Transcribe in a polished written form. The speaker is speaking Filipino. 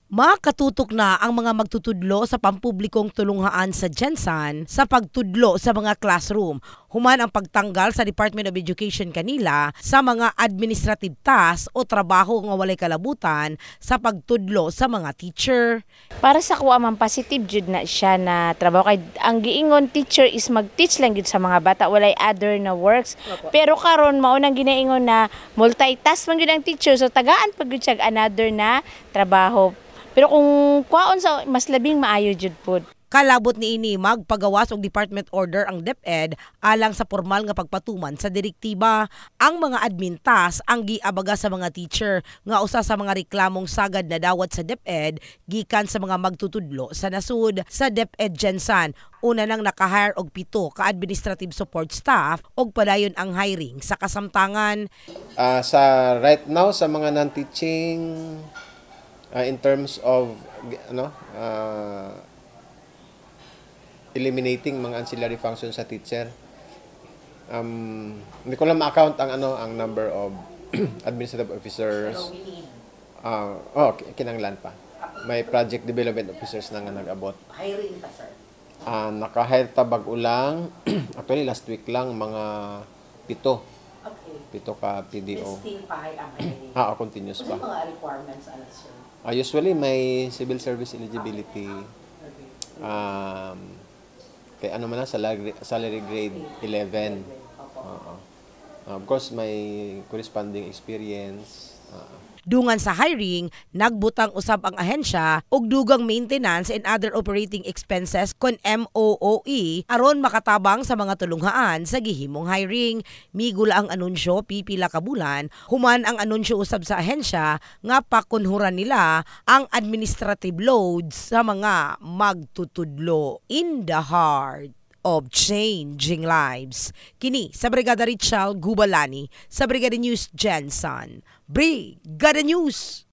Makatutok na ang mga magtutudlo sa pampublikong tulunghaan sa Gensan sa pagtudlo sa mga classroom. Human ang pagtanggal sa Department of Education kanila sa mga administrative tasks o trabaho nga walay kalabutan sa pagtudlo sa mga teacher. Para sa kuha man positive jud na siya na trabaho kay ang giingon teacher is mag-teach lang gid sa mga bata, walay other na works. Pero karon mao nang ginaingon na multitask man gid ang teacher, so tagaan pag gid siya another na trabaho. Pero kung kwaon sa mas labing maayo jud pod. Kalabot ni ini magpagawas og department order ang DepEd alang sa formal nga pagpatuman sa direktiba. Ang mga admin task ang giabaga sa mga teacher nga usa sa mga reklamong sagad na dawat sa DepEd gikan sa mga magtutudlo sa nasud. Sa DepEd Gensan, una nang nakahire og 7 ka administrative support staff og padayon ang hiring sa kasamtangan. Sa right now sa mga non-teaching in terms of eliminating mga ancillary functions sa teacher. Hindi ko lang ma-account ang number of administrative officers. Kinanglan pa. May project development officers na nga nag-abot. Hiring ta, sir? Naka-hire ta bag-ulang. Actually, last week lang, mga 7. Okay. 7 ka PDO. Still pa ang hiring? Continuous pa. Ano mga requirements, sir? Usually, may civil service eligibility. Kaya salary grade 11. Of course, may corresponding experience. Dungan sa hiring, nagbutang usab ang ahensya og dugang maintenance and other operating expenses kon MOOE aron makatabang sa mga tulunghaan sa gihimong hiring. Migula ang anunsyo pipila ka bulan, human ang anunsyo usab sa ahensya nga pakunhuran nila ang administrative loads sa mga magtutudlo. In the heart of changing lives. Kini sa Brigada Richal Gubalani sa Brigada News Gensan. Brigada News!